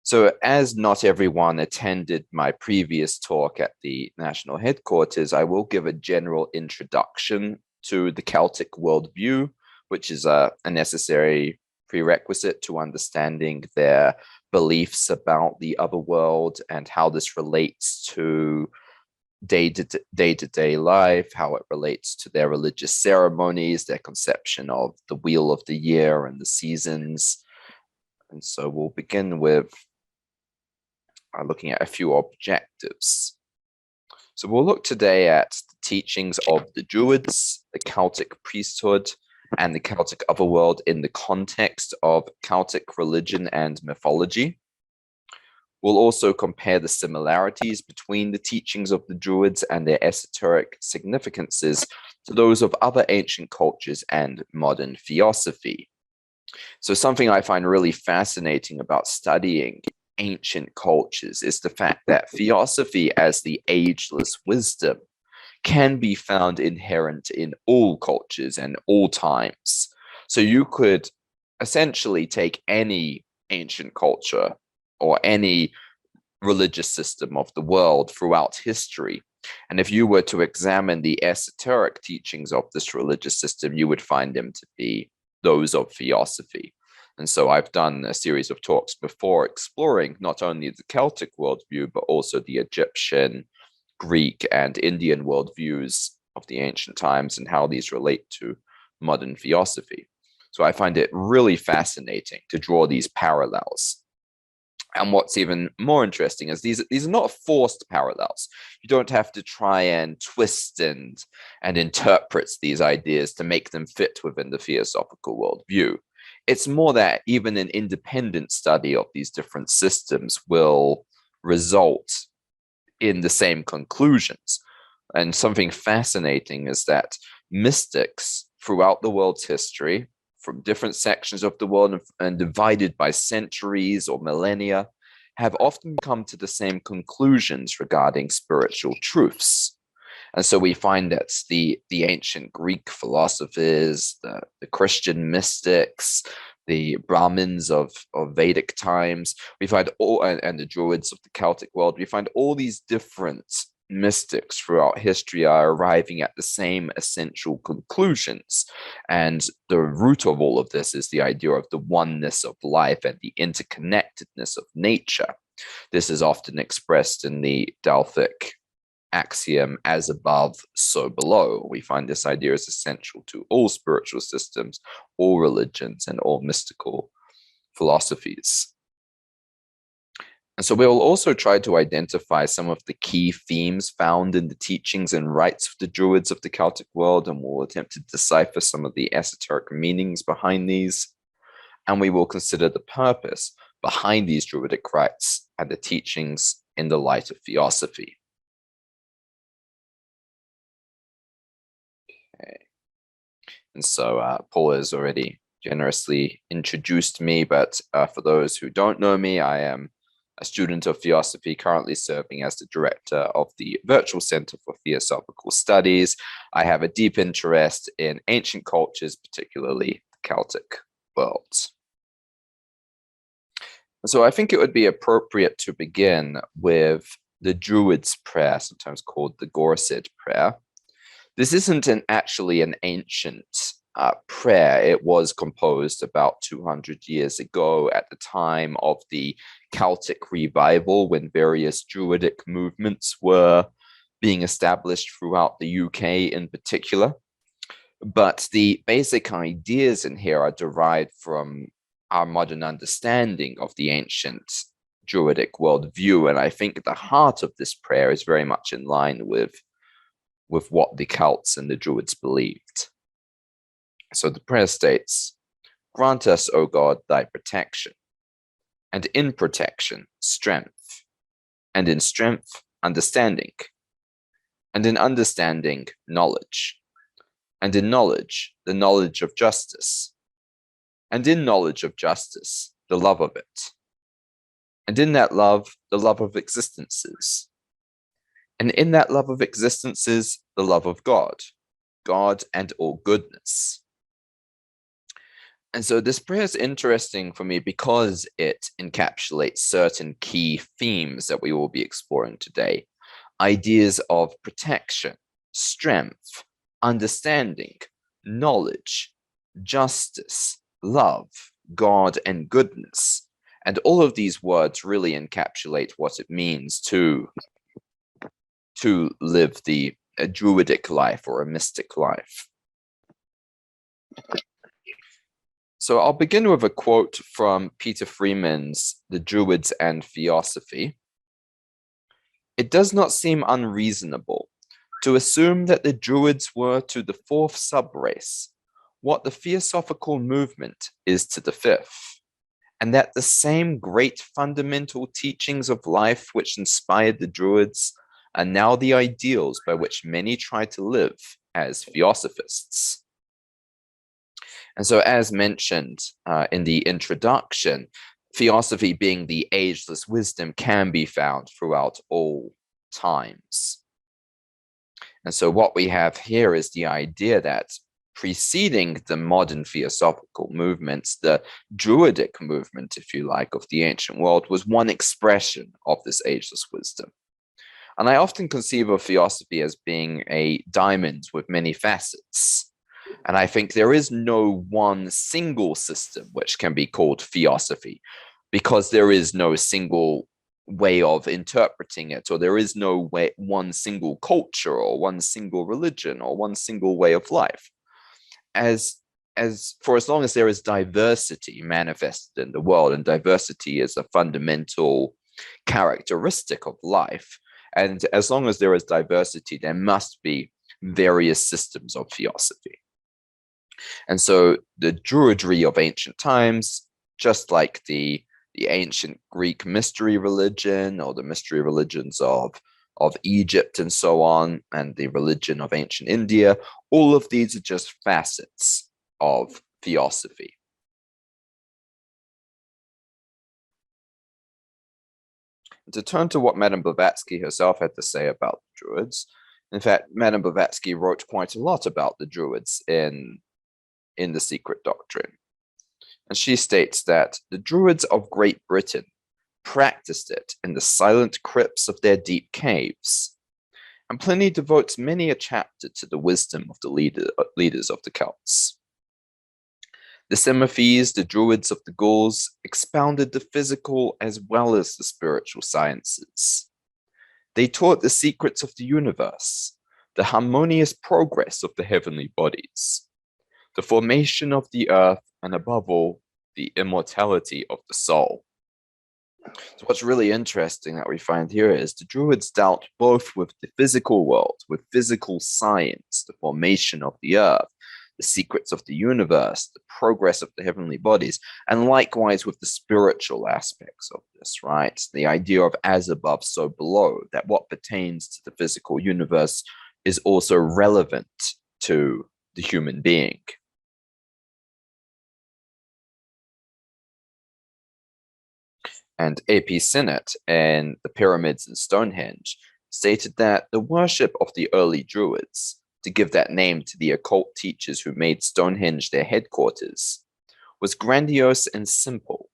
So, as not everyone attended my previous talk at the national headquarters, I will give a general introduction to the Celtic worldview, which is a necessary prerequisite to understanding their beliefs about the otherworld and how this relates to day-to-day life, how it relates to their religious ceremonies, their conception of the wheel of the year and the seasons. And so we'll begin with looking at a few objectives. So we'll look today at the teachings of the Druids, the Celtic priesthood, and the Celtic otherworld in the context of Celtic religion and mythology. We'll also compare the similarities between the teachings of the Druids and their esoteric significances to those of other ancient cultures and modern theosophy. So something I find really fascinating about studying ancient cultures is the fact that theosophy as the ageless wisdom can be found inherent in all cultures and all times. So you could essentially take any ancient culture or any religious system of the world throughout history, and if you were to examine the esoteric teachings of this religious system, you would find them to be those of theosophy. And so I've done a series of talks before exploring not only the Celtic worldview, but also the Egyptian, Greek, and Indian worldviews of the ancient times and how these relate to modern theosophy. So I find it really fascinating to draw these parallels. And what's even more interesting is these are not forced parallels. You don't have to try and twist and interpret these ideas to make them fit within the theosophical worldview. It's more that even an independent study of these different systems will result in the same conclusions. And something fascinating is that mystics throughout the world's history, from different sections of the world and divided by centuries or millennia, have often come to the same conclusions regarding spiritual truths. And so we find that the ancient Greek philosophers, the Christian mystics, the Brahmins of Vedic times, we find all, and the Druids of the Celtic world, we find all these different mystics throughout history are arriving at the same essential conclusions. And the root of all of this is the idea of the oneness of life and the interconnectedness of nature. This is often expressed in the Delphic axiom, as above, so below. We find this idea is essential to all spiritual systems, all religions, and all mystical philosophies. And so we'll also try to identify some of the key themes found in the teachings and rites of the Druids of the Celtic world, and we'll attempt to decipher some of the esoteric meanings behind these. And we will consider the purpose behind these Druidic rites and the teachings in the light of theosophy. Okay. And so Paul has already generously introduced me, but for those who don't know me, I am a student of Theosophy, currently serving as the director of the Virtual Center for Theosophical Studies. I have a deep interest in ancient cultures, particularly the Celtic world. So I think it would be appropriate to begin with the Druids Prayer, sometimes called the Gorsid Prayer. This isn't actually an ancient prayer. It was composed about 200 years ago at the time of the Celtic revival, when various Druidic movements were being established throughout the UK in particular. But the basic ideas in here are derived from our modern understanding of the ancient Druidic worldview. And I think the heart of this prayer is very much in line with what the Celts and the Druids believed. So the prayer states, "Grant us, O God, thy protection, and in protection, strength, and in strength, understanding, and in understanding, knowledge, and in knowledge, the knowledge of justice, and in knowledge of justice, the love of it, and in that love, the love of existences, and in that love of existences, the love of God, God and all goodness. And so this prayer is interesting for me because it encapsulates certain key themes that we will be exploring today. Ideas of protection, strength, understanding, knowledge, justice, love, God, and goodness. And all of these words really encapsulate what it means to live a druidic life or a mystic life. So I'll begin with a quote from Peter Freeman's The Druids and Theosophy. It does not seem unreasonable to assume that the Druids were to the fourth subrace what the Theosophical movement is to the fifth, and that the same great fundamental teachings of life which inspired the Druids are now the ideals by which many try to live as Theosophists. And so, as mentioned in the introduction, Theosophy being the ageless wisdom can be found throughout all times. And so what we have here is the idea that preceding the modern Theosophical movements, the Druidic movement, if you like, of the ancient world was one expression of this ageless wisdom. And I often conceive of Theosophy as being a diamond with many facets. And I think there is no one single system which can be called Theosophy, because there is no single way of interpreting it, or there is no one single culture, or one single religion, or one single way of life. As long as there is diversity manifested in the world, and diversity is a fundamental characteristic of life, and as long as there is diversity, there must be various systems of Theosophy. And so the Druidry of ancient times, just like the ancient Greek mystery religion, or the mystery religions of Egypt and so on, and the religion of ancient India, all of these are just facets of Theosophy. To turn to what Madame Blavatsky herself had to say about the Druids, in fact, Madame Blavatsky wrote quite a lot about the Druids in The Secret Doctrine. And she states that the Druids of Great Britain practiced it in the silent crypts of their deep caves. And Pliny devotes many a chapter to the wisdom of the leaders of the Celts. The Semophies, the Druids of the Gauls, expounded the physical as well as the spiritual sciences. They taught the secrets of the universe, the harmonious progress of the heavenly bodies, the formation of the earth, and above all, the immortality of the soul. So what's really interesting that we find here is the Druids dealt both with the physical world, with physical science, the formation of the earth, the secrets of the universe, the progress of the heavenly bodies, and likewise with the spiritual aspects of this, right? The idea of as above, so below, that what pertains to the physical universe is also relevant to the human being. And A.P. Sinnett in The Pyramids and Stonehenge stated that the worship of the early Druids, to give that name to the occult teachers who made Stonehenge their headquarters, was grandiose and simple.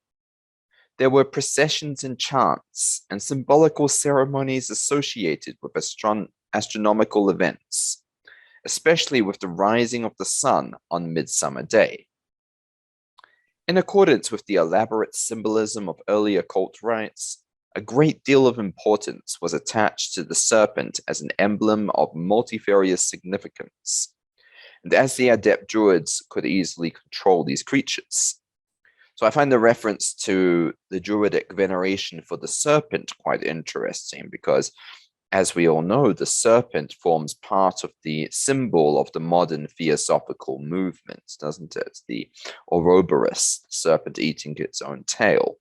There were processions and chants and symbolical ceremonies associated with astronomical events, especially with the rising of the sun on Midsummer Day. In accordance with the elaborate symbolism of early occult rites, a great deal of importance was attached to the serpent as an emblem of multifarious significance, and as the adept Druids could easily control these creatures. So I find the reference to the Druidic veneration for the serpent quite interesting, because as we all know, the serpent forms part of the symbol of the modern Theosophical movement, doesn't it? The Ouroboros, the serpent eating its own tail.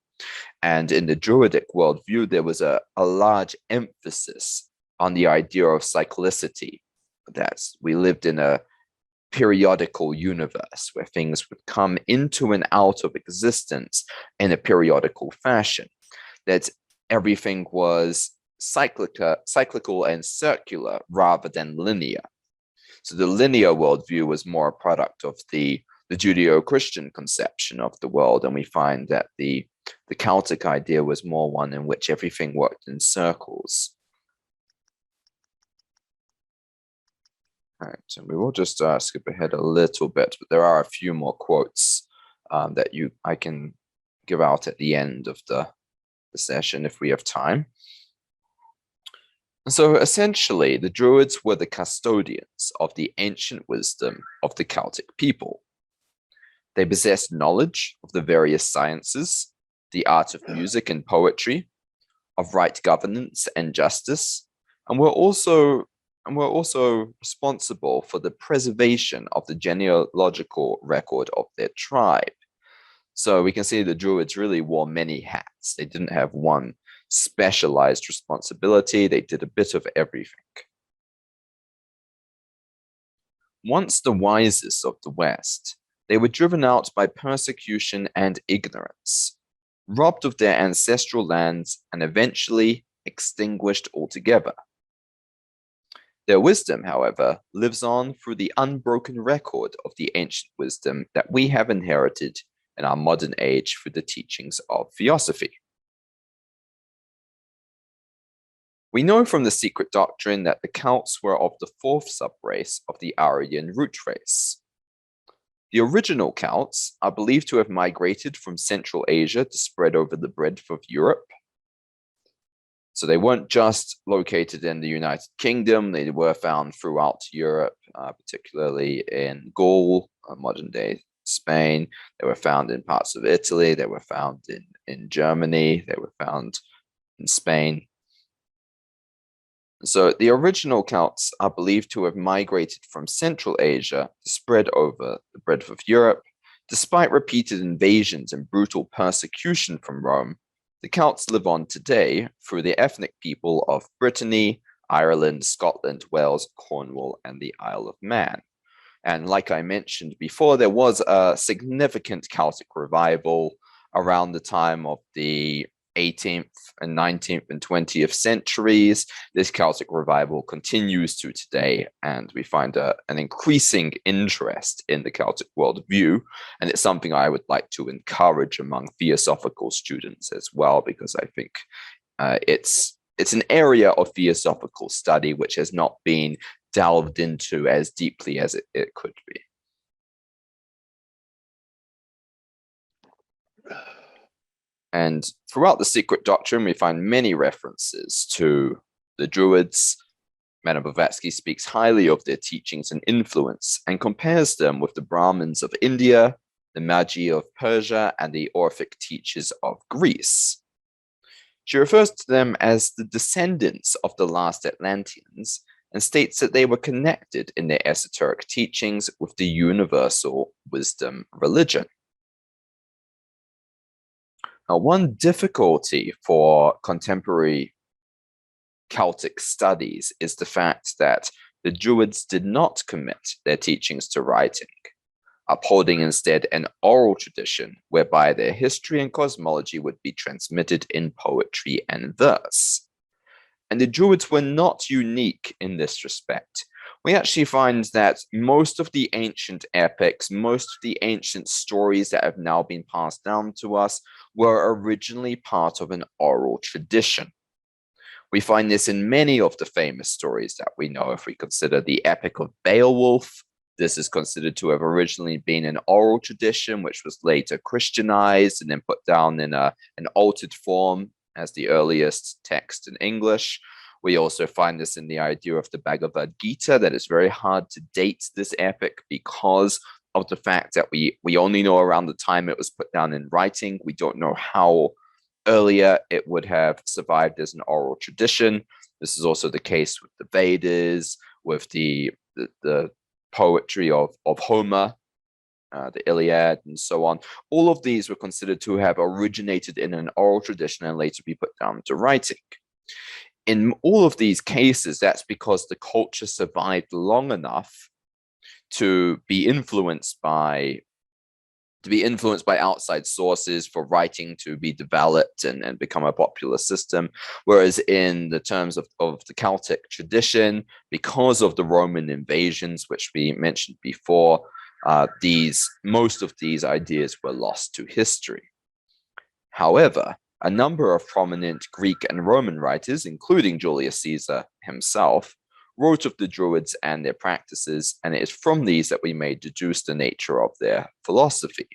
And in the Druidic worldview, there was a large emphasis on the idea of cyclicity, that we lived in a periodical universe where things would come into and out of existence in a periodical fashion, that everything was cyclical and circular rather than linear. So the linear worldview was more a product of the the Judeo-Christian conception of the world, and we find that the Celtic idea was more one in which everything worked in circles. All right, and we will just skip ahead a little bit, but there are a few more quotes that I can give out at the end of the session if we have time. And so essentially, the Druids were the custodians of the ancient wisdom of the Celtic people. They possessed knowledge of the various sciences, the art of music and poetry, of right governance and justice, and were also responsible for the preservation of the genealogical record of their tribe. So we can see the Druids really wore many hats. They didn't have one specialized responsibility. They did a bit of everything. Once the wisest of the West, they were driven out by persecution and ignorance, robbed of their ancestral lands, and eventually extinguished altogether. Their wisdom, however, lives on through the unbroken record of the ancient wisdom that we have inherited in our modern age through the teachings of Theosophy. We know from the secret doctrine that the Celts were of the fourth subrace of the Aryan root race. The original Celts are believed to have migrated from Central Asia to spread over the breadth of Europe. So they weren't just located in the United Kingdom, they were found throughout Europe, particularly in Gaul, modern-day Spain. They were found in parts of Italy, they were found in Germany, they were found in Spain. So the original Celts are believed to have migrated from Central Asia to spread over the breadth of Europe. Despite repeated invasions and brutal persecution from Rome, the Celts live on today through the ethnic people of Brittany, Ireland, Scotland, Wales, Cornwall, and the Isle of Man. And like I mentioned before, there was a significant Celtic revival around the time of the 18th and 19th and 20th centuries. This Celtic revival continues to today, and we find an increasing interest in the Celtic worldview, and it's something I would like to encourage among theosophical students as well, because I think it's an area of theosophical study which has not been delved into as deeply as it could be. And throughout the secret doctrine, we find many references to the Druids. Madame Blavatsky speaks highly of their teachings and influence and compares them with the Brahmins of India, the Magi of Persia, and the Orphic teachers of Greece. She refers to them as the descendants of the last Atlanteans and states that they were connected in their esoteric teachings with the universal wisdom religion. Now, one difficulty for contemporary Celtic studies is the fact that the Druids did not commit their teachings to writing, upholding instead an oral tradition whereby their history and cosmology would be transmitted in poetry and verse. And the Druids were not unique in this respect. We actually find that most of the ancient epics, most of the ancient stories that have now been passed down to us were originally part of an oral tradition. We find this in many of the famous stories that we know. If we consider the Epic of Beowulf, this is considered to have originally been an oral tradition, which was later Christianized and then put down in an altered form as the earliest text in English. We also find this in the idea of the Bhagavad Gita, that it's very hard to date this epic because of the fact that we only know around the time it was put down in writing. We don't know how earlier it would have survived as an oral tradition. This is also the case with the Vedas, with the poetry of Homer, the Iliad, and so on. All of these were considered to have originated in an oral tradition and later be put down to writing. In all of these cases, that's because the culture survived long enough to be influenced by outside sources for writing to be developed and become a popular system. Whereas in the terms of the Celtic tradition, because of the Roman invasions, which we mentioned before, Most of these ideas were lost to history. However, a number of prominent Greek and Roman writers, including Julius Caesar himself, wrote of the Druids and their practices, and it is from these that we may deduce the nature of their philosophy.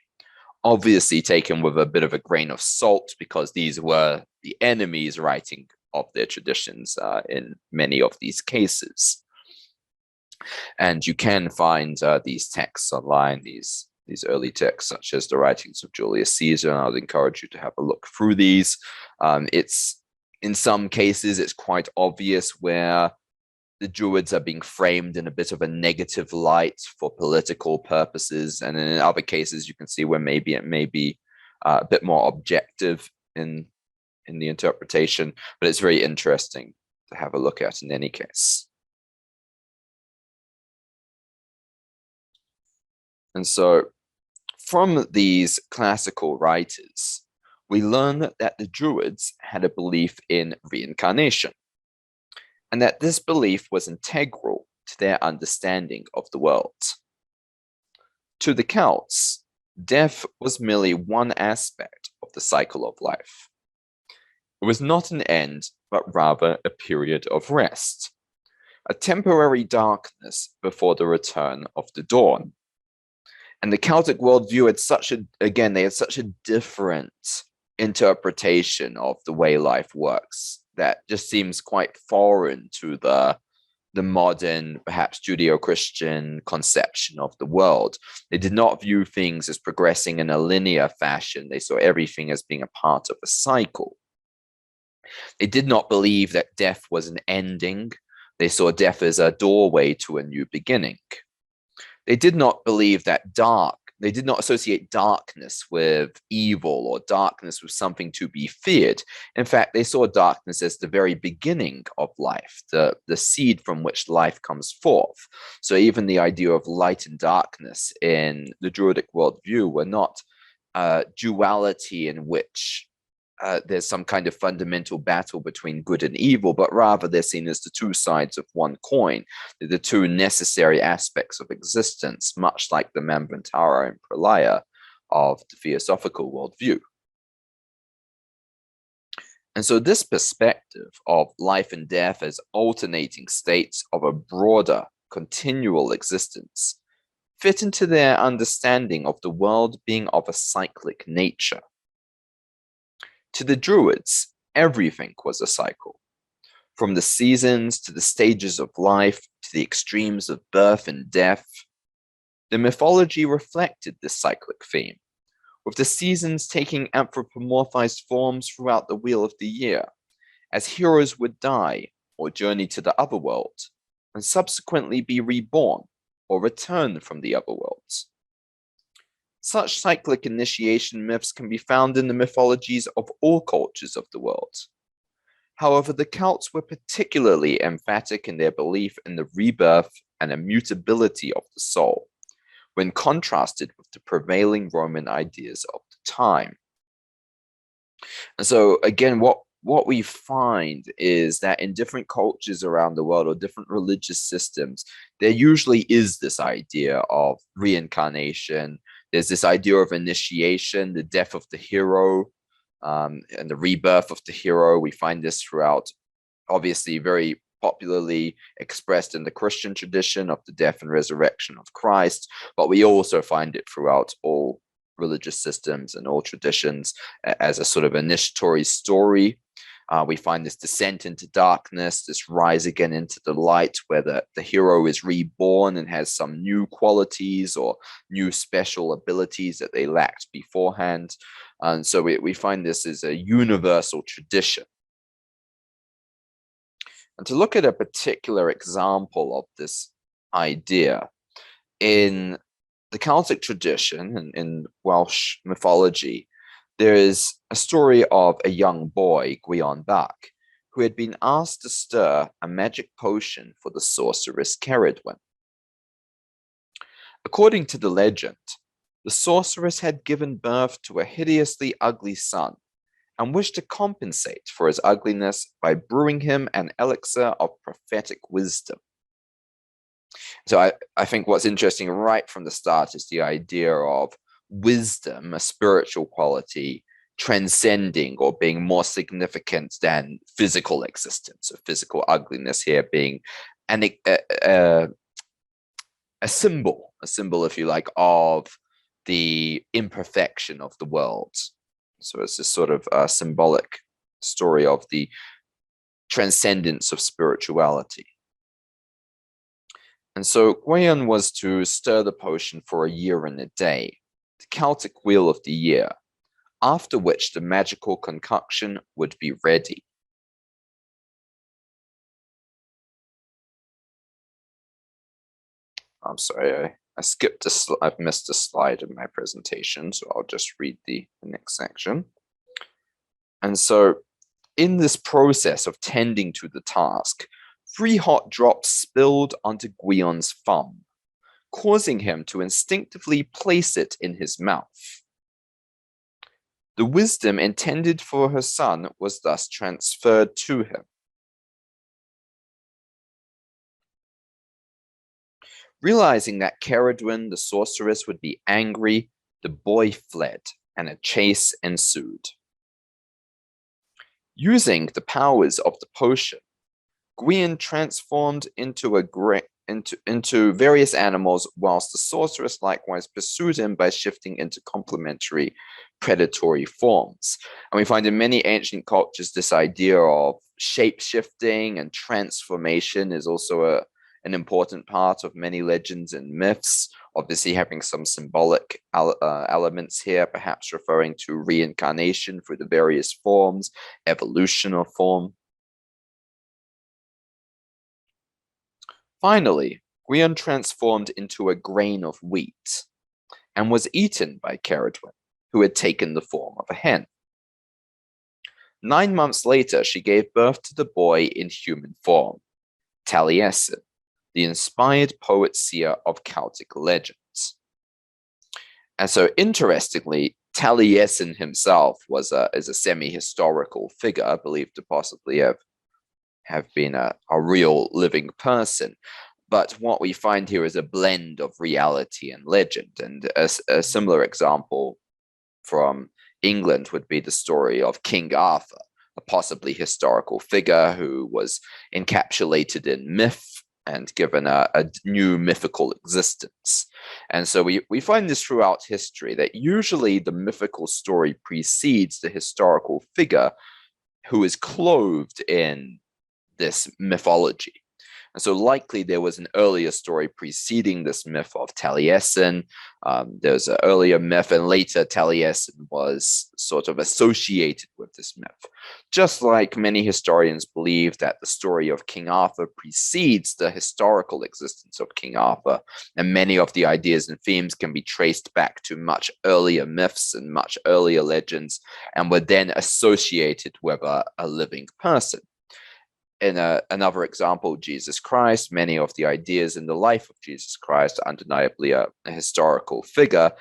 Obviously taken with a bit of a grain of salt, because these were the enemies writing of their traditions in many of these cases. And you can find these texts online, these early texts, such as the writings of Julius Caesar, and I would encourage you to have a look through these. In some cases, it's quite obvious where the Druids are being framed in a bit of a negative light for political purposes, and in other cases, you can see where maybe it may be a bit more objective in the interpretation, but it's very interesting to have a look at in any case. And so from these classical writers, we learn that the Druids had a belief in reincarnation, and that this belief was integral to their understanding of the world. To the Celts, death was merely one aspect of the cycle of life. It was not an end, but rather a period of rest, a temporary darkness before the return of the dawn. And the Celtic worldview had they had such a different interpretation of the way life works that just seems quite foreign to the modern, perhaps Judeo-Christian conception of the world. They did not view things as progressing in a linear fashion. They saw everything as being a part of a cycle. They did not believe that death was an ending. They saw death as a doorway to a new beginning. They did not believe that they did not associate darkness with evil or darkness with something to be feared. In fact, they saw darkness as the very beginning of life, the seed from which life comes forth. So even the idea of light and darkness in the Druidic worldview were not duality in which there's some kind of fundamental battle between good and evil, but rather they're seen as the two sides of one coin, the two necessary aspects of existence, much like the Manvantara and Pralaya of the Theosophical worldview. And so this perspective of life and death as alternating states of a broader, continual existence fit into their understanding of the world being of a cyclic nature. To the Druids, everything was a cycle, from the seasons to the stages of life to the extremes of birth and death. The mythology reflected this cyclic theme, with the seasons taking anthropomorphized forms throughout the wheel of the year, as heroes would die or journey to the Otherworld, and subsequently be reborn or return from the Otherworlds. Such cyclic initiation myths can be found in the mythologies of all cultures of the world. However, the Celts were particularly emphatic in their belief in the rebirth and immutability of the soul, when contrasted with the prevailing Roman ideas of the time. And so, again, what we find is that in different cultures around the world or different religious systems, there usually is this idea of reincarnation. There's this idea of initiation, the death of the hero, and the rebirth of the hero. We find this throughout, obviously, very popularly expressed in the Christian tradition of the death and resurrection of Christ, but we also find it throughout all religious systems and all traditions as a sort of initiatory story. We find this descent into darkness, this rise again into the light, where the hero is reborn and has some new qualities or new special abilities that they lacked beforehand. And so we find this as a universal tradition. And to look at a particular example of this idea, in the Celtic tradition and in Welsh mythology, there is a story of a young boy, Gwion Bach, who had been asked to stir a magic potion for the sorceress Ceridwen. According to the legend, the sorceress had given birth to a hideously ugly son and wished to compensate for his ugliness by brewing him an elixir of prophetic wisdom. So I think what's interesting right from the start is the idea of wisdom, a spiritual quality, transcending or being more significant than physical existence, or physical ugliness here being an, a symbol, if you like, of the imperfection of the world. So it's this sort of symbolic story of the transcendence of spirituality. And so Gwayan was to stir the potion for a year and a day, the Celtic wheel of the year, after which the magical concoction would be ready. I'm sorry, I skipped I've missed a slide in my presentation, so I'll just read the next section. And so in this process of tending to the task, 3 hot drops spilled onto Gwayan's thumb, causing him to instinctively place it in his mouth. The wisdom intended for her son was thus transferred to him. Realizing that Caradwyn, the sorceress, would be angry, the boy fled, and a chase ensued. Using the powers of the potion, Gwayan transformed into various animals, whilst the sorceress likewise pursued him by shifting into complementary predatory forms. And we find in many ancient cultures this idea of shape-shifting and transformation is also an important part of many legends and myths, obviously having some symbolic elements here, perhaps referring to reincarnation through the various forms, evolution of form. Finally, Gwayan transformed into a grain of wheat and was eaten by Caradwyn, who had taken the form of a hen. 9 months later, she gave birth to the boy in human form, Taliesin, the inspired poet-seer of Celtic legends. And so, interestingly, Taliesin himself is a semi-historical figure, believed to possibly have been a real living person. But what we find here is a blend of reality and legend. And a similar example from England would be the story of King Arthur, a possibly historical figure who was encapsulated in myth and given a new mythical existence. And so we find this throughout history, that usually the mythical story precedes the historical figure who is clothed in this mythology. And so likely there was an earlier story preceding this myth of Taliesin. There's an earlier myth, and later Taliesin was sort of associated with this myth. Just like many historians believe that the story of King Arthur precedes the historical existence of King Arthur, and many of the ideas and themes can be traced back to much earlier myths and much earlier legends, and were then associated with a living person. In another example, Jesus Christ, many of the ideas in the life of Jesus Christ, undeniably a historical figure,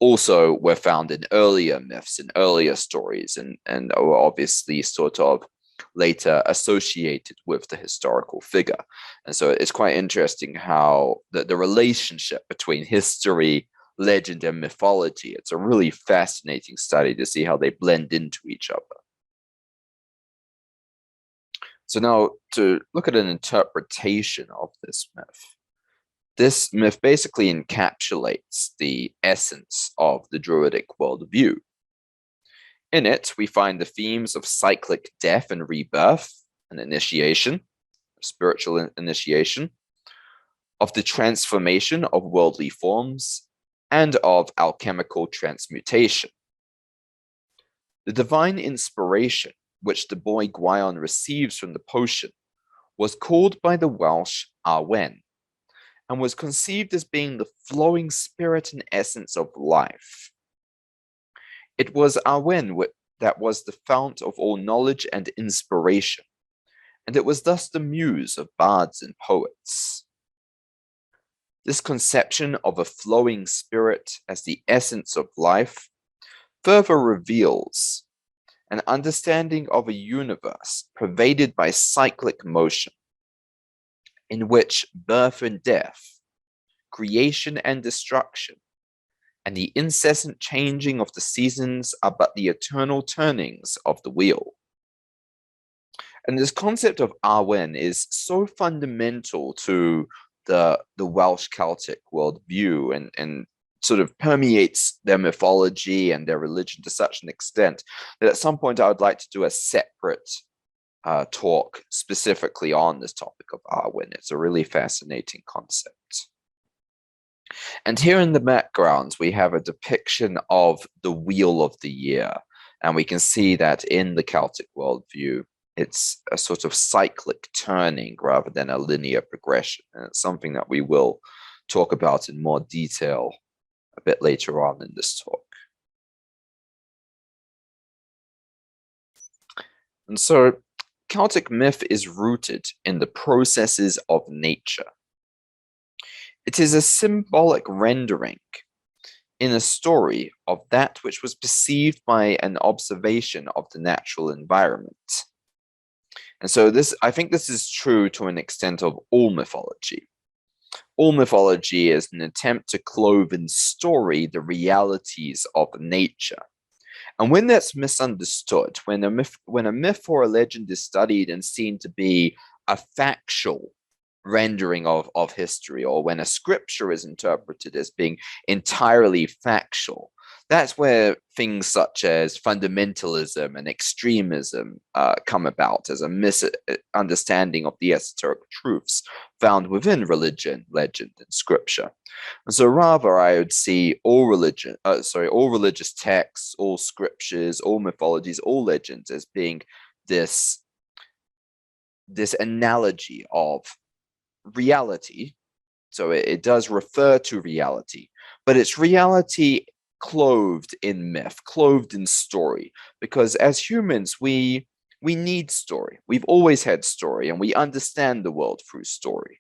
also were found in earlier myths and earlier stories, and were obviously sort of later associated with the historical figure. And so it's quite interesting how the relationship between history, legend, and mythology, it's a really fascinating study to see how they blend into each other. So now to look at an interpretation of this myth. This myth basically encapsulates the essence of the Druidic worldview. In it, we find the themes of cyclic death and rebirth, an initiation, spiritual initiation, of the transformation of worldly forms, and of alchemical transmutation. The divine inspiration which the boy Gwayan receives from the potion was called by the Welsh Arwen, and was conceived as being the flowing spirit and essence of life. It was Arwen that was the fount of all knowledge and inspiration, and it was thus the muse of bards and poets. This conception of a flowing spirit as the essence of life further reveals an understanding of a universe pervaded by cyclic motion, in which birth and death, creation and destruction, and the incessant changing of the seasons are but the eternal turnings of the wheel. And this concept of Arwen is so fundamental to the Welsh Celtic worldview and sort of permeates their mythology and their religion to such an extent that at some point I would like to do a separate talk specifically on this topic of Arwen. It's a really fascinating concept. And here in the background, we have a depiction of the Wheel of the Year. And we can see that in the Celtic worldview, it's a sort of cyclic turning rather than a linear progression. And it's something that we will talk about in more detail a bit later on in this talk. And so Celtic myth is rooted in the processes of nature. It is a symbolic rendering in a story of that which was perceived by an observation of the natural environment. And so I think this is true to an extent of all mythology. All mythology is an attempt to clothe in story the realities of nature. And when that's misunderstood, when a myth or a legend is studied and seen to be a factual rendering of history, or when a scripture is interpreted as being entirely factual, that's where things such as fundamentalism and extremism come about as a misunderstanding of the esoteric truths found within religion, legend, and scripture. And so rather, I would see all religious texts, all scriptures, all mythologies, all legends as being this analogy of reality. So it does refer to reality, but it's reality clothed in myth, clothed in story, because as humans, we need story. We've always had story, and we understand the world through story.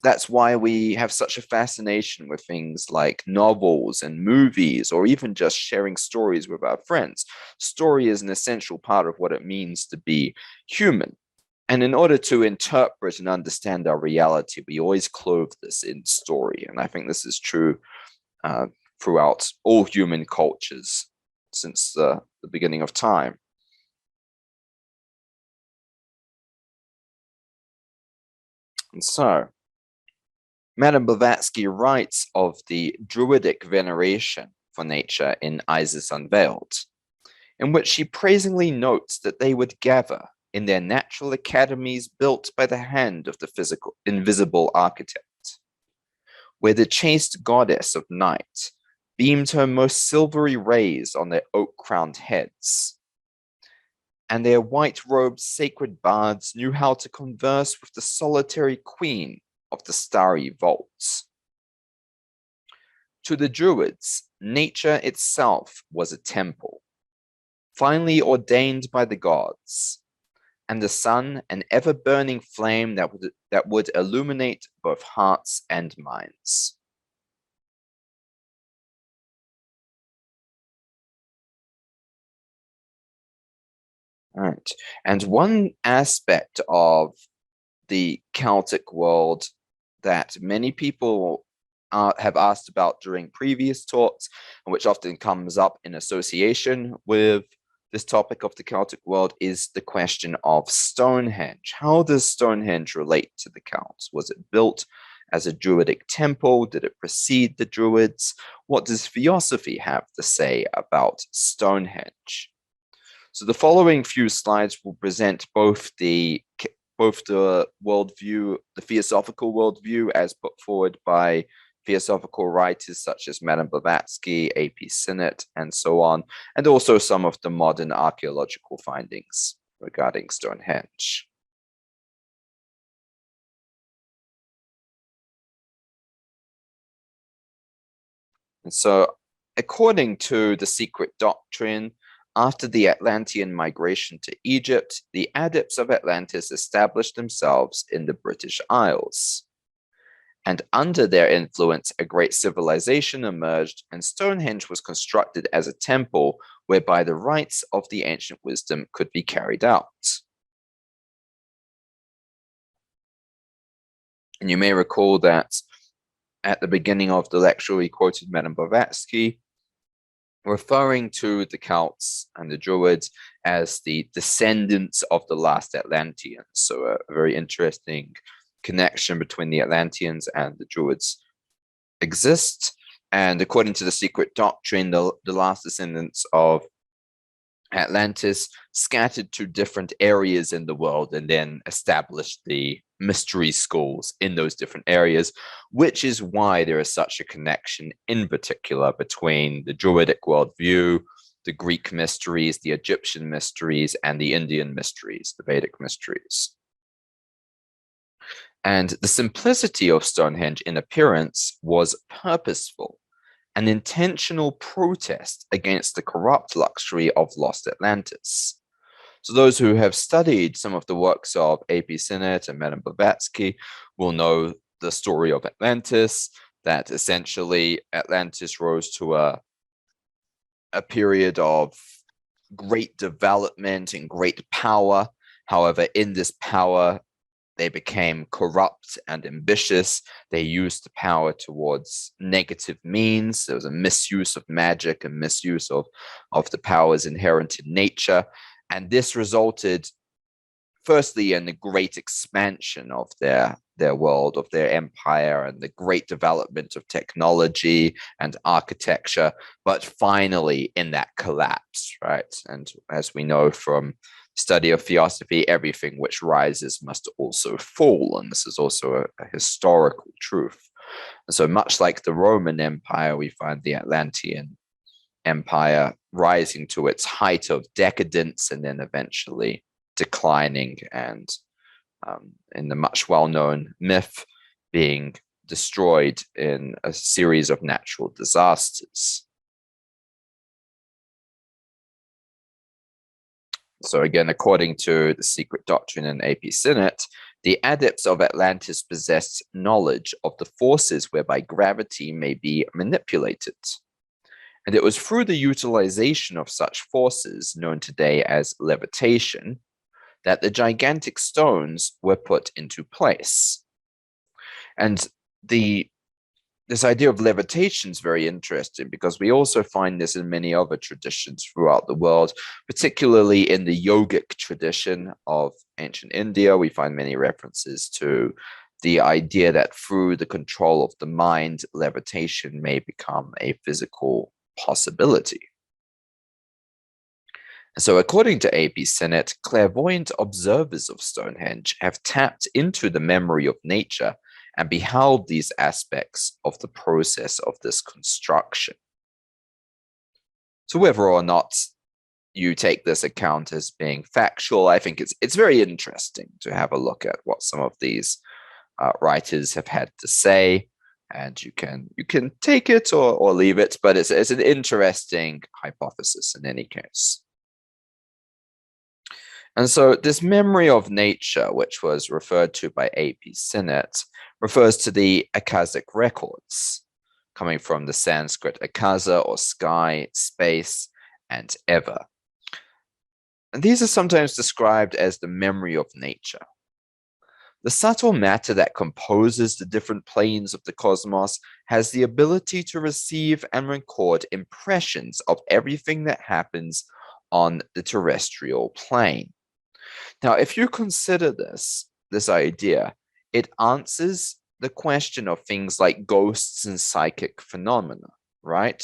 That's why we have such a fascination with things like novels and movies, or even just sharing stories with our friends. Story is an essential part of what it means to be human. And in order to interpret and understand our reality, we always clothe this in story. And I think this is true throughout all human cultures since the beginning of time. And so, Madame Blavatsky writes of the Druidic veneration for nature in Isis Unveiled, in which she praisingly notes that they would gather in their natural academies built by the hand of the invisible architect, where the chaste goddess of night beamed her most silvery rays on their oak-crowned heads, and their white-robed sacred bards knew how to converse with the solitary queen of the starry vaults. To the Druids, nature itself was a temple, finely ordained by the gods, and the sun an ever-burning flame that would illuminate both hearts and minds. All right. And one aspect of the Celtic world that many people have asked about during previous talks, and which often comes up in association with this topic of the Celtic world, is the question of Stonehenge. How does Stonehenge relate to the Celts? Was it built as a Druidic temple? Did it precede the Druids? What does Theosophy have to say about Stonehenge? So the following few slides will present both the worldview, the Theosophical worldview as put forward by Theosophical writers such as Madame Blavatsky, A.P. Sinnott, and so on, and also some of the modern archaeological findings regarding Stonehenge. And so, according to the secret doctrine, after the Atlantean migration to Egypt, the adepts of Atlantis established themselves in the British Isles. And under their influence, a great civilization emerged, and Stonehenge was constructed as a temple whereby the rites of the ancient wisdom could be carried out. And you may recall that at the beginning of the lecture, we quoted Madame Blavatsky, referring to the Celts and the Druids as the descendants of the last Atlanteans. So a very interesting connection between the Atlanteans and the Druids exists. And according to the secret doctrine, the last descendants of Atlantis scattered to different areas in the world and then established the mystery schools in those different areas, which is why there is such a connection in particular between the Druidic worldview, the Greek mysteries, the Egyptian mysteries, and the Indian mysteries, the Vedic mysteries. And the simplicity of Stonehenge in appearance was purposeful, an intentional protest against the corrupt luxury of lost Atlantis. So those who have studied some of the works of A.P. Sinnett and Madame Blavatsky will know the story of Atlantis, that essentially Atlantis rose to a period of great development and great power. However, in this power, they became corrupt and ambitious. They used the power towards negative means. There was a misuse of magic and misuse of the powers inherent in nature. And this resulted, firstly, in the great expansion of their world, of their empire, and the great development of technology and architecture, but finally in that collapse, right? And as we know from study of theosophy, everything which rises must also fall. And this is also a historical truth. And so much like the Roman Empire, we find the Atlantean Empire rising to its height of decadence and then eventually declining, and in the much well-known myth, being destroyed in a series of natural disasters. So again, according to the secret doctrine in A.P. Sinnett, the adepts of Atlantis possessed knowledge of the forces whereby gravity may be manipulated. And it was through the utilization of such forces, known today as levitation, that the gigantic stones were put into place. And this idea of levitation is very interesting because we also find this in many other traditions throughout the world, particularly in the yogic tradition of ancient India. We find many references to the idea that through the control of the mind, levitation may become a physical possibility. So according to A.P. Sinnett, clairvoyant observers of Stonehenge have tapped into the memory of nature and beheld these aspects of the process of this construction. So whether or not you take this account as being factual, I think it's very interesting to have a look at what some of these writers have had to say, and you can take it or leave it, but it's an interesting hypothesis in any case. And so this memory of nature, which was referred to by A.P. Sinnett, refers to the Akashic records, coming from the Sanskrit akasa, or sky, space, and ever. And these are sometimes described as the memory of nature. The subtle matter that composes the different planes of the cosmos has the ability to receive and record impressions of everything that happens on the terrestrial plane. Now, if you consider this idea, it answers the question of things like ghosts and psychic phenomena, right?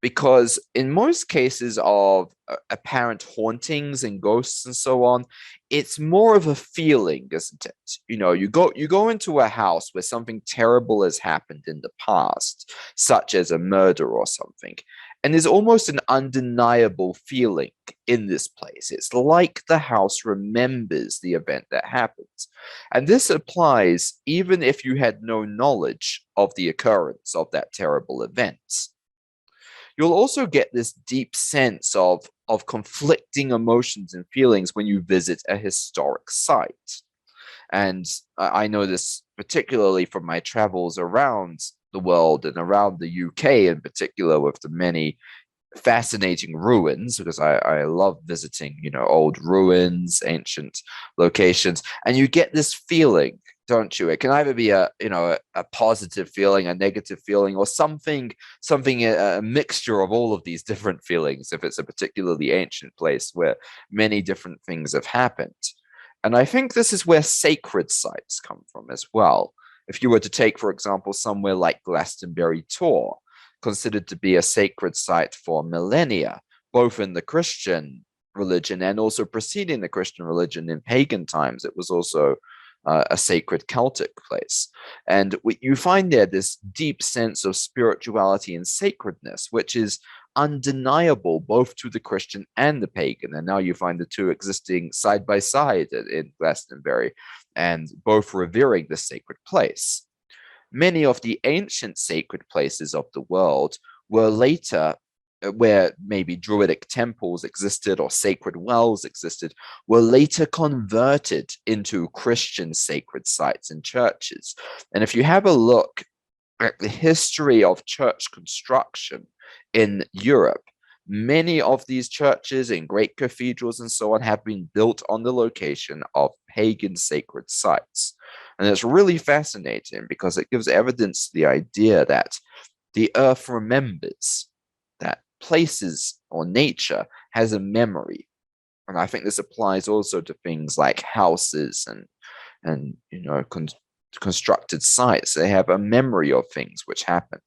Because in most cases of apparent hauntings and ghosts and so on, it's more of a feeling, isn't it? You know, you go into a house where something terrible has happened in the past, such as a murder or something, and there's almost an undeniable feeling in this place. It's like the house remembers the event that happened. And this applies even if you had no knowledge of the occurrence of that terrible event. You'll also get this deep sense of conflicting emotions and feelings when you visit a historic site. And I know this particularly from my travels around the world and around the UK in particular, with the many fascinating ruins, because I love visiting, old ruins, ancient locations, and you get this feeling don't you? It can either be a a positive feeling, a negative feeling, or something a mixture of all of these different feelings. If it's a particularly ancient place where many different things have happened, and I think this is where sacred sites come from as well. If you were to take, for example, somewhere like Glastonbury Tor, considered to be a sacred site for millennia, both in the Christian religion and also preceding the Christian religion in pagan times, it was also a sacred Celtic place. And you find there this deep sense of spirituality and sacredness, which is undeniable both to the Christian and the pagan. And now you find the two existing side by side in Glastonbury, and both revering the sacred place. Many of the ancient sacred places of the world were later, where maybe Druidic temples existed or sacred wells existed, were later converted into Christian sacred sites and churches. And if you have a look at the history of church construction in Europe, many of these churches and great cathedrals and so on have been built on the location of pagan sacred sites. And it's really fascinating because it gives evidence to the idea that the earth remembers, that places or nature has a memory. And I think this applies also to things like houses and constructed sites. They have a memory of things which happen.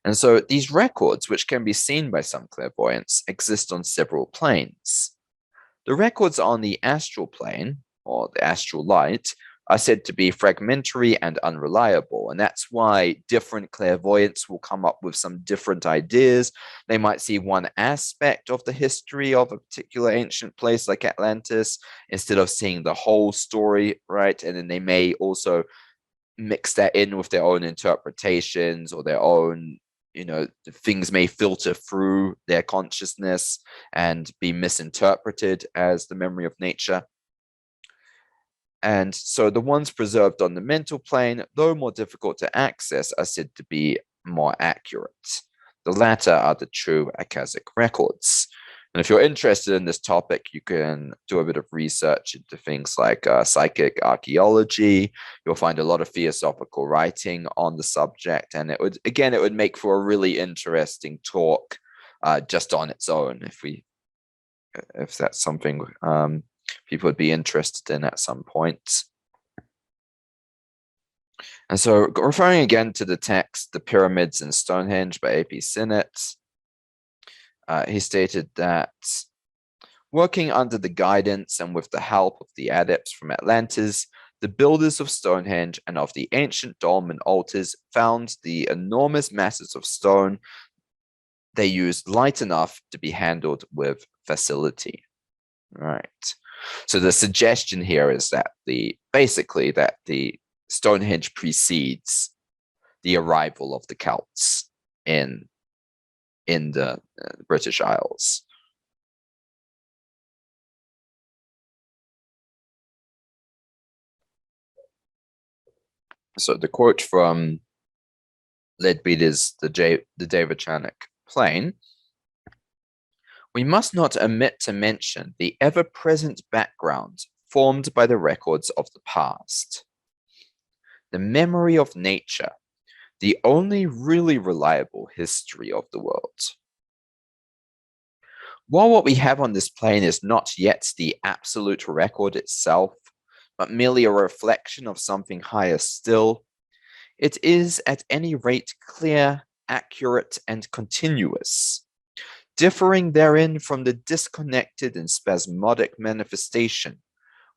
And so these records, which can be seen by some clairvoyants, exist on several planes. The records on the astral plane, or the astral light, are said to be fragmentary and unreliable. And that's why different clairvoyants will come up with some different ideas. They might see one aspect of the history of a particular ancient place like Atlantis instead of seeing the whole story, right? And then they may also mix that in with their own interpretations or their own, things may filter through their consciousness and be misinterpreted as the memory of nature. And so the ones preserved on the mental plane, though more difficult to access, are said to be more accurate. The latter are the true Akashic records. And if you're interested in this topic, you can do a bit of research into things like psychic archaeology. You'll find a lot of theosophical writing on the subject, and it would make for a really interesting talk just on its own if that's something people would be interested in at some point. And so, referring again to the text, The Pyramids and Stonehenge by A.P. Sinnett, he stated that working under the guidance and with the help of the adepts from Atlantis, the builders of Stonehenge and of the ancient dolmen altars found the enormous masses of stone they used light enough to be handled with facility. Right. So the suggestion here is that the Stonehenge precedes the arrival of the Celts in the British Isles. So the quote from Leadbeater's The Devachanic Plain: "We must not omit to mention the ever-present background formed by the records of the past. The memory of nature, the only really reliable history of the world. While what we have on this plane is not yet the absolute record itself, but merely a reflection of something higher still, it is at any rate clear, accurate, and continuous, differing therein from the disconnected and spasmodic manifestation,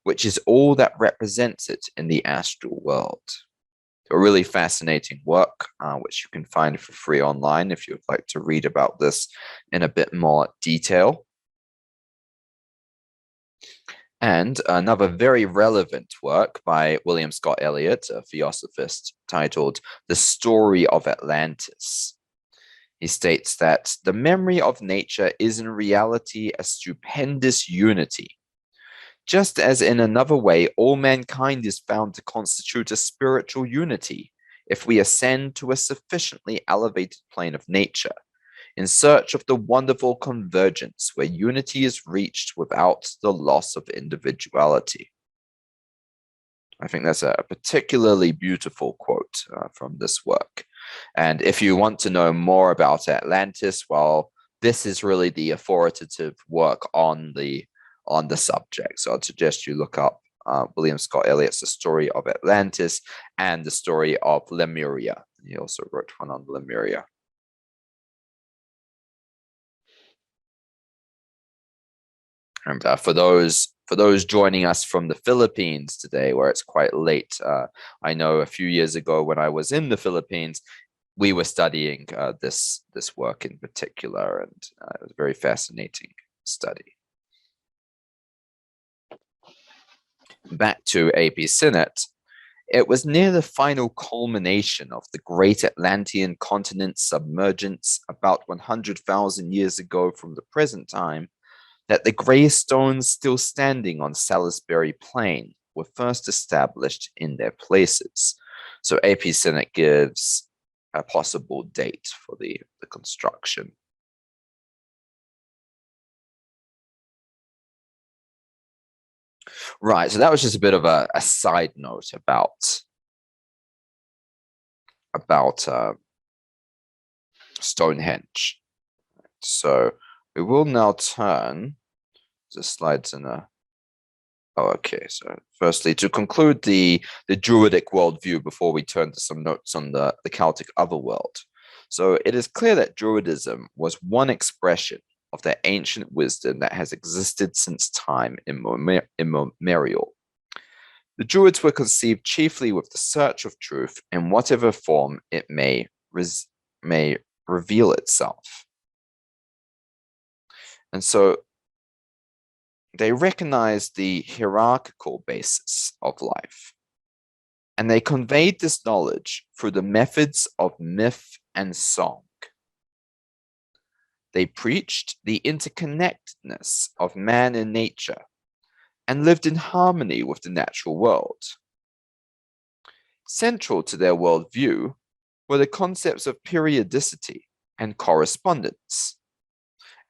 which is all that represents it in the astral world." A really fascinating work, which you can find for free online if you'd like to read about this in a bit more detail. And another very relevant work by William Scott Elliott, a theosophist, titled The Story of Atlantis. He states that the memory of nature is in reality a stupendous unity. Just as in another way, all mankind is found to constitute a spiritual unity if we ascend to a sufficiently elevated plane of nature, in search of the wonderful convergence where unity is reached without the loss of individuality. I think that's a particularly beautiful quote from this work. And if you want to know more about Atlantis, well, this is really the authoritative work on the subject. So I'd suggest you look up William Scott Elliott's The Story of Atlantis and The Story of Lemuria. He also wrote one on Lemuria. And for those joining us from the Philippines today, where it's quite late, I know a few years ago when I was in the Philippines, we were studying this work in particular, and it was a very fascinating study. Back to A.P. Sinnett, it was near the final culmination of the great Atlantean continent submergence about 100,000 years ago from the present time that the grey stones still standing on Salisbury Plain were first established in their places. So A.P. Sinnett gives a possible date for the construction. Right, so that was just a bit of a side note about Stonehenge. So we will now turn the slides in a. Oh, okay. So firstly, to conclude the Druidic worldview before we turn to some notes on the Celtic Otherworld. So it is clear that Druidism was one expression of that ancient wisdom that has existed since time immemorial. The Druids were conceived chiefly with the search of truth in whatever form it may reveal itself. And so they recognized the hierarchical basis of life, and they conveyed this knowledge through the methods of myth and song. They preached the interconnectedness of man and nature and lived in harmony with the natural world. Central to their worldview were the concepts of periodicity and correspondence,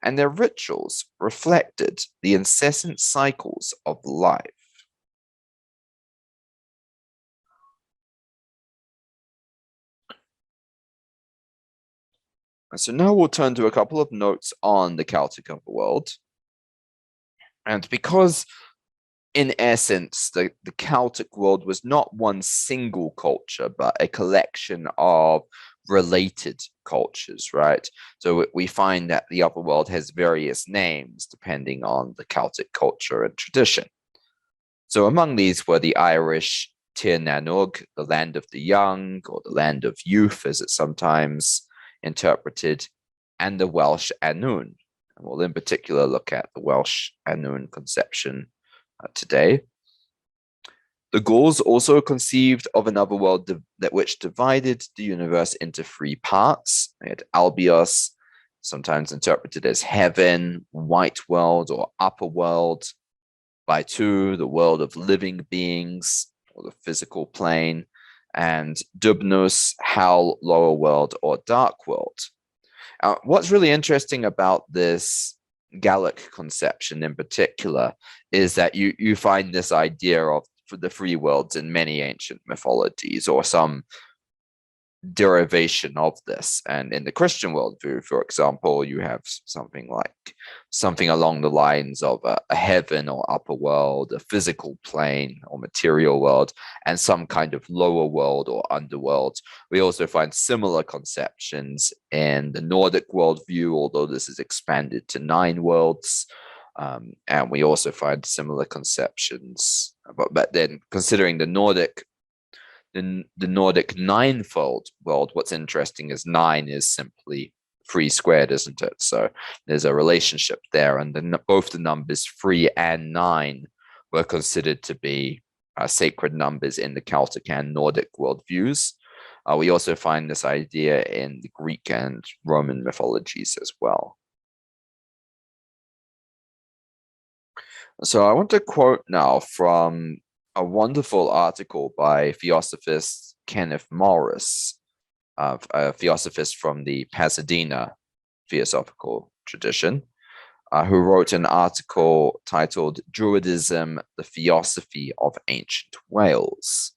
and their rituals reflected the incessant cycles of life. And so now we'll turn to a couple of notes on the Celtic Otherworld. And because, in essence, the Celtic world was not one single culture, but a collection of related cultures, right? So we find that the Otherworld has various names depending on the Celtic culture and tradition. So among these were the Irish Tir Nanog, the land of the young, or the land of youth, as it's sometimes interpreted, and the Welsh Annwn. And we'll in particular look at the Welsh Annwn conception today. The Gauls also conceived of an otherworld which divided the universe into three parts. They had Albios, sometimes interpreted as heaven, white world, or upper world. By two, the world of living beings, or the physical plane, and Dubnus, hell, lower world, or dark world. What's really interesting about this Gallic conception in particular is that you find this idea of the three worlds in many ancient mythologies, or some derivation of this. And in the Christian worldview, for example, you have something along the lines of a heaven or upper world, a physical plane or material world, and some kind of lower world or underworld. We also find similar conceptions in the Nordic worldview, although this is expanded to 9 worlds. And we also find similar conceptions, but then considering the Nordic ninefold world, what's interesting is 9 is simply 3 squared, isn't it? So there's a relationship there, and then both the numbers 3 and 9 were considered to be sacred numbers in the Celtic and Nordic worldviews. We also find this idea in the Greek and Roman mythologies as well. So I want to quote now from a wonderful article by Theosophist Kenneth Morris, a Theosophist from the Pasadena Theosophical tradition. who wrote an article titled Druidism, the Theosophy of Ancient Wales.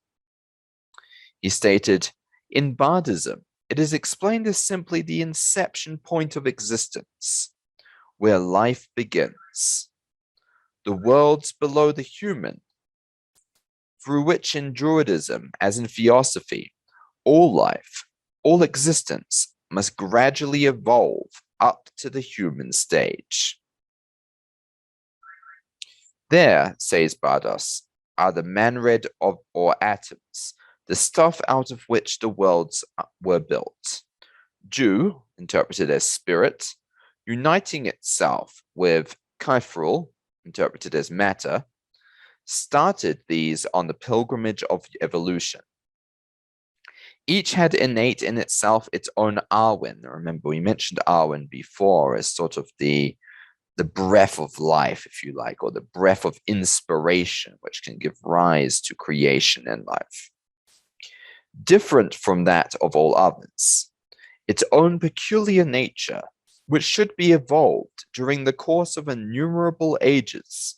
He stated, in Bardism, it is explained as simply the inception point of existence, where life begins. The worlds below the human, through which in Druidism, as in Theosophy, all life, all existence must gradually evolve up to the human stage. There, says Bardos, are the manred or atoms, the stuff out of which the worlds were built. Dew, interpreted as spirit, uniting itself with Kaifrul, interpreted as matter, started these on the pilgrimage of evolution. Each had innate in itself its own Arwen. Remember, we mentioned Arwen before as sort of the breath of life, if you like, or the breath of inspiration, which can give rise to creation and life. Different from that of all others, its own peculiar nature, which should be evolved during the course of innumerable ages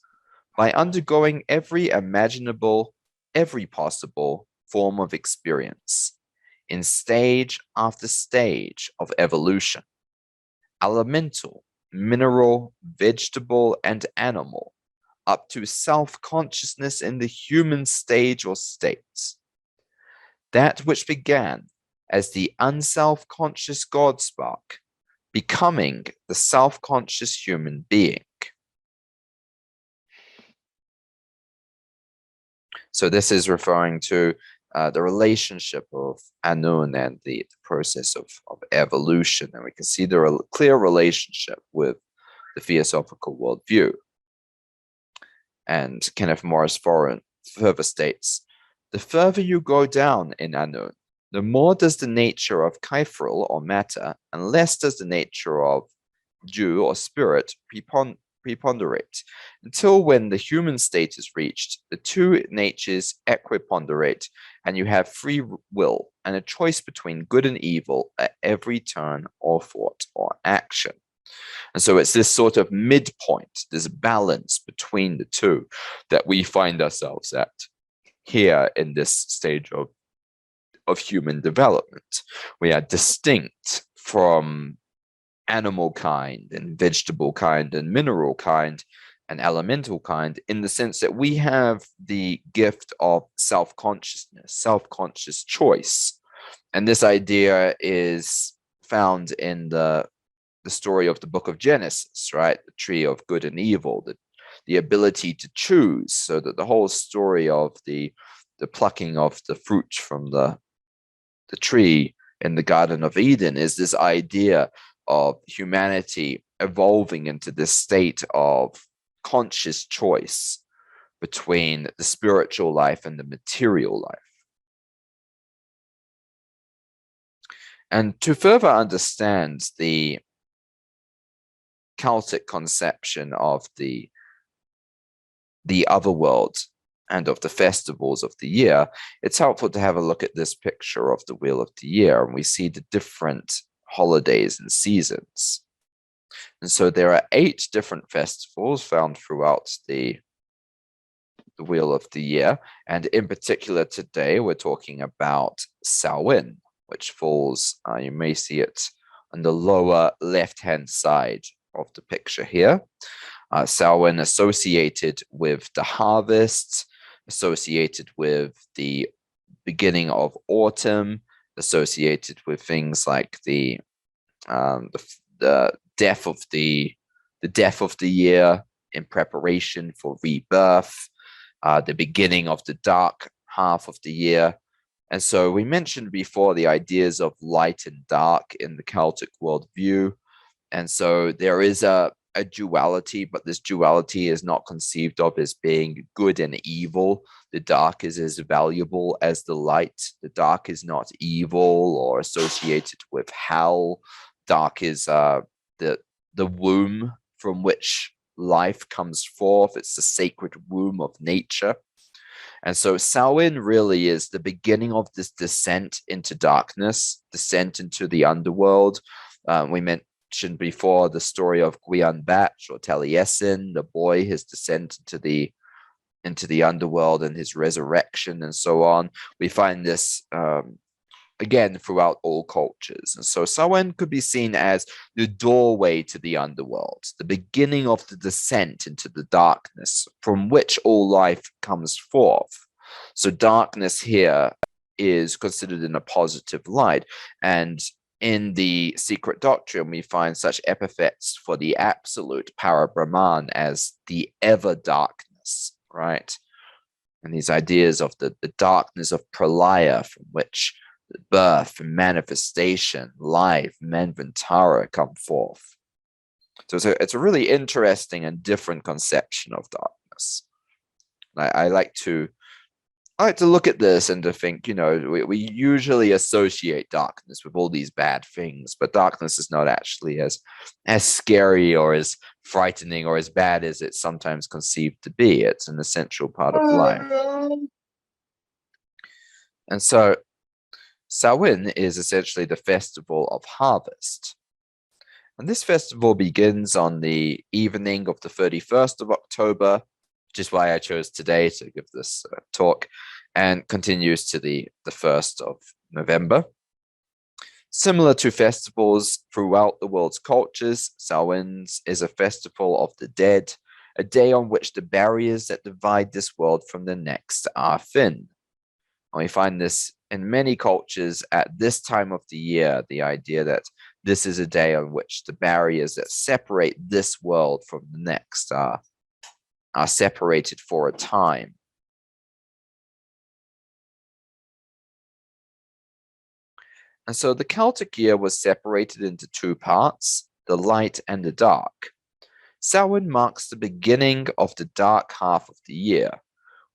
by undergoing every imaginable, every possible form of experience in stage after stage of evolution, elemental, mineral, vegetable, and animal, up to self-consciousness in the human stage or states. That which began as the unself-conscious God spark, becoming the self-conscious human being. So this is referring to the relationship of Anun and the process of evolution. And we can see the clear relationship with the Theosophical worldview. And Kenneth Morris further states, the further you go down in Anun, the more does the nature of Kaifrul or matter, and less does the nature of Dew or spirit preponderate, until when the human state is reached, the two natures equiponderate, and you have free will and a choice between good and evil at every turn or thought or action. And so it's this sort of midpoint, this balance between the two that we find ourselves at here in this stage of human development. We are distinct from animal kind and vegetable kind and mineral kind and elemental kind, in the sense that we have the gift of self-consciousness, self-conscious choice. And this idea is found in the story of the book of Genesis, right? The tree of good and evil, the ability to choose, so that the whole story of the plucking of the fruit from the tree in the Garden of Eden is this idea of humanity evolving into this state of conscious choice between the spiritual life and the material life. And to further understand the Celtic conception of the otherworld and of the festivals of the year, it's helpful to have a look at this picture of the Wheel of the Year, and we see the different holidays and seasons. And so there are 8 different festivals found throughout the Wheel of the Year, and in particular today we're talking about Samhain, which falls, you may see it on the lower left-hand side of the picture here. Samhain associated with the harvest, associated with the beginning of autumn, associated with things like the death of the year in preparation for rebirth, the beginning of the dark half of the year. And so we mentioned before the ideas of light and dark in the Celtic worldview. And so there is a duality, but this duality is not conceived of as being good and evil. The dark is as valuable as the light. The dark is not evil or associated with hell. Dark is the womb from which life comes forth. It's the sacred womb of nature. And so Samhain really is the beginning of this descent into darkness, descent into the underworld. We mentioned before the story of Gwion Bach or Taliesin, the boy, his descent into the underworld and his resurrection and so on. We find this again throughout all cultures. And so Samhain could be seen as the doorway to the underworld, the beginning of the descent into the darkness from which all life comes forth. So darkness here is considered in a positive light. And in the secret doctrine, we find such epithets for the absolute Parabrahman as the ever darkness, right? And these ideas of the darkness of Pralaya, from which birth and manifestation, life, Manvantara come forth. So it's a really interesting and different conception of darkness. I like to look at this and to think, we usually associate darkness with all these bad things, but darkness is not actually as scary or as frightening or as bad as it's sometimes conceived to be. It's an essential part of life. And so Samhain is essentially the festival of harvest. And this festival begins on the evening of the 31st of October, which is why I chose today to give this talk, and continues to the 1st of November. Similar to festivals throughout the world's cultures, Samhain is a festival of the dead, a day on which the barriers that divide this world from the next are thin. And we find this in many cultures at this time of the year, the idea that this is a day on which the barriers that separate this world from the next are separated for a time. And so the Celtic year was separated into two parts, the light and the dark. Samhain marks the beginning of the dark half of the year,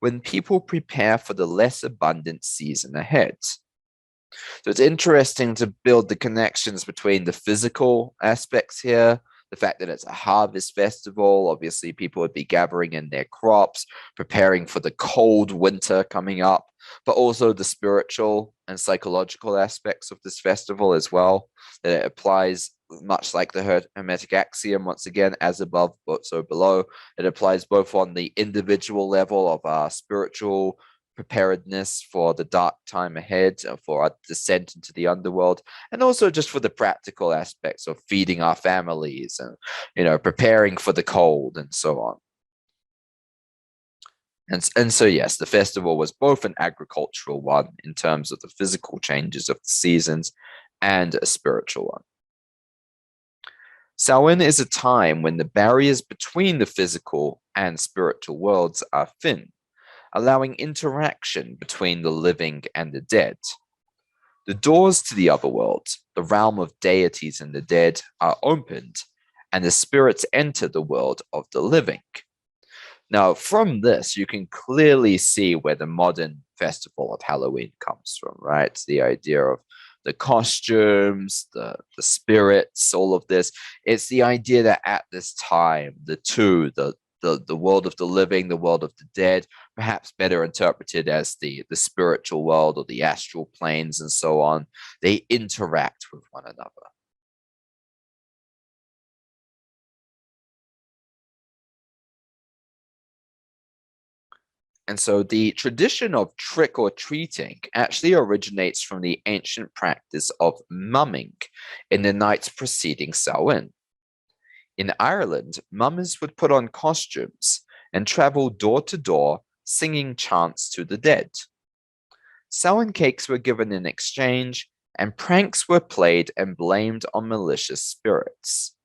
when people prepare for the less abundant season ahead. So it's interesting to build the connections between the physical aspects here, the fact that it's a harvest festival. Obviously, people would be gathering in their crops, preparing for the cold winter coming up, but also the spiritual and psychological aspects of this festival as well, that it applies much like the Hermetic axiom, once again, as above, so below. It applies both on the individual level of our spiritual preparedness for the dark time ahead, for our descent into the underworld, and also just for the practical aspects of feeding our families and preparing for the cold and so on. And so yes, the festival was both an agricultural one in terms of the physical changes of the seasons and a spiritual one. Samhain is a time when the barriers between the physical and spiritual worlds are thin, allowing interaction between the living and the dead. The doors to the otherworld, the realm of deities and the dead, are opened, and the spirits enter the world of the living. Now, from this, you can clearly see where the modern festival of Halloween comes from, right? The idea of the costumes, the spirits, all of this. It's the idea that at this time, the world of the living, the world of the dead, perhaps better interpreted as the spiritual world or the astral planes and so on, they interact with one another. And so the tradition of trick-or-treating actually originates from the ancient practice of mumming in the nights preceding Samhain. In Ireland, mummers would put on costumes and travel door to door singing chants to the dead. Samhain cakes were given in exchange, and pranks were played and blamed on malicious spirits.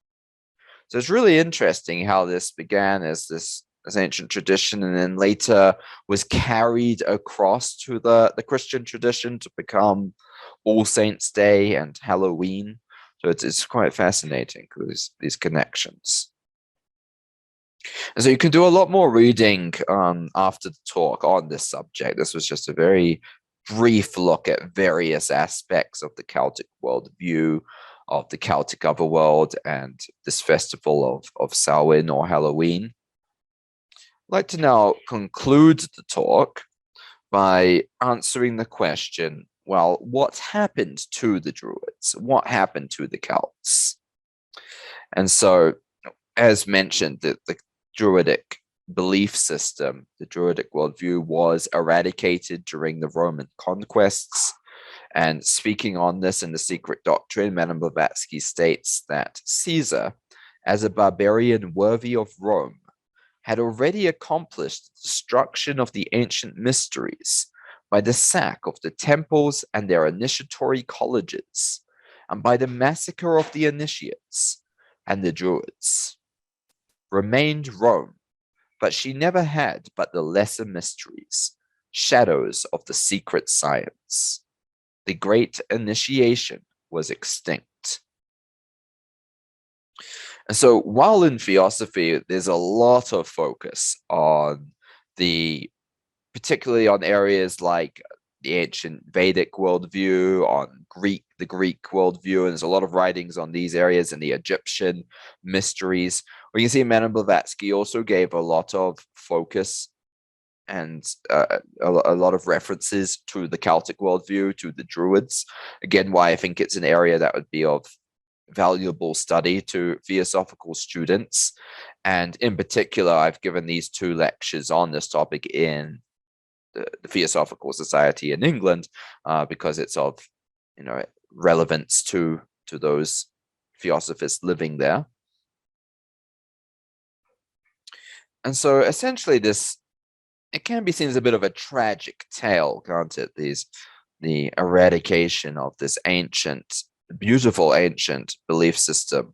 So it's really interesting how this began as this ancient tradition and then later was carried across to the Christian tradition to become All Saints' Day and Halloween. So it's quite fascinating, these connections. And so you can do a lot more reading after the talk on this subject. This was just a very brief look at various aspects of the Celtic worldview, of the Celtic otherworld, and this festival of Samhain or Halloween. I'd like to now conclude the talk by answering the question, well, what happened to the Druids? What happened to the Celts? And so, as mentioned, the Druidic belief system, the Druidic worldview, was eradicated during the Roman conquests. And speaking on this in The Secret Doctrine, Madame Blavatsky states that Caesar, as a barbarian worthy of Rome, had already accomplished the destruction of the ancient mysteries by the sack of the temples and their initiatory colleges, and by the massacre of the initiates and the Druids. Remained Rome, but she never had but the lesser mysteries, shadows of the secret science. The great initiation was extinct. And so while in Theosophy, there's a lot of focus on particularly on areas like the ancient Vedic worldview, on the Greek worldview, and there's a lot of writings on these areas and the Egyptian mysteries. We can see Madame Blavatsky also gave a lot of focus and a lot of references to the Celtic worldview, to the Druids. Again, why I think it's an area that would be of valuable study to Theosophical students. And in particular, I've given these 2 lectures on this topic in the Theosophical Society in England because it's of relevance to those Theosophists living there. And so essentially it can be seen as a bit of a tragic tale, can't it? The eradication of this beautiful ancient belief system.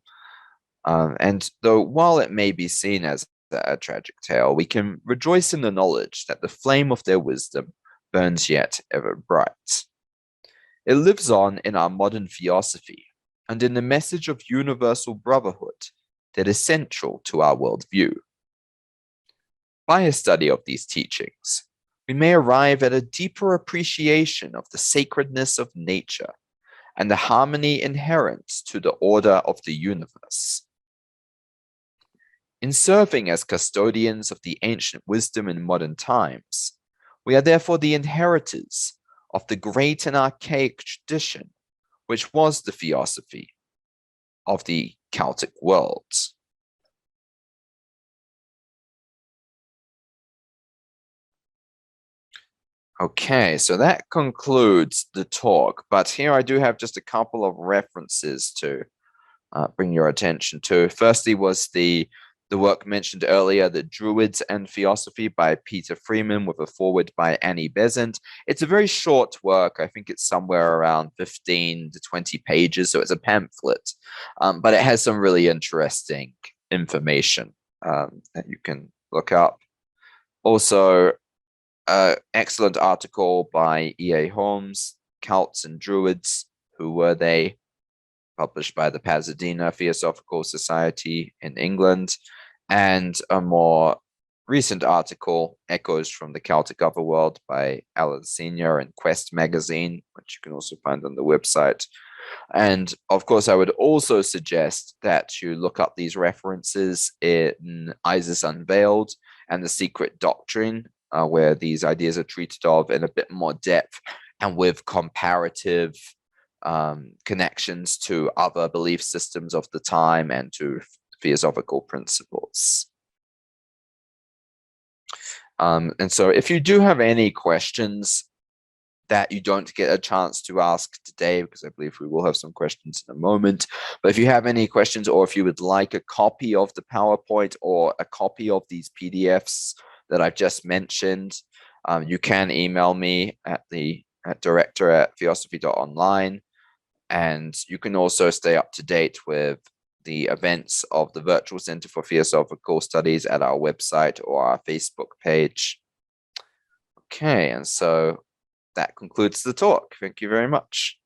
And though while it may be seen as a tragic tale, we can rejoice in the knowledge that the flame of their wisdom burns yet ever bright. It lives on in our modern theosophy and in the message of universal brotherhood that is central to our worldview. By a study of these teachings, we may arrive at a deeper appreciation of the sacredness of nature and the harmony inherent to the order of the universe. In serving as custodians of the ancient wisdom in modern times, we are therefore the inheritors of the great and archaic tradition, which was the theosophy of the Celtic worlds. Okay, so that concludes the talk, but here I do have just a couple of references to bring your attention to. Firstly was the work mentioned earlier, The Druids and Theosophy by Peter Freeman, with a foreword by Annie Besant. It's a very short work. I think it's somewhere around 15 to 20 pages, so it's a pamphlet, but it has some really interesting information that you can look up. Also, excellent article by E.A. Holmes, Celts and Druids, Who Were They?, published by the Pasadena Theosophical Society in England, and a more recent article, Echoes from the Celtic Otherworld by Alan Senior in Quest magazine, which you can also find on the website. And of course, I would also suggest that you look up these references in Isis Unveiled and The Secret Doctrine, where these ideas are treated of in a bit more depth and with comparative connections to other belief systems of the time and to theosophical principles. And so if you do have any questions that you don't get a chance to ask today, because I believe we will have some questions in a moment, but if you have any questions, or if you would like a copy of the PowerPoint or a copy of these PDFs that I've just mentioned, you can email me at director@theosophy.online. And you can also stay up to date with the events of the Virtual Center for Theosophical Studies at our website or our Facebook page. Okay, and so that concludes the talk. Thank you very much.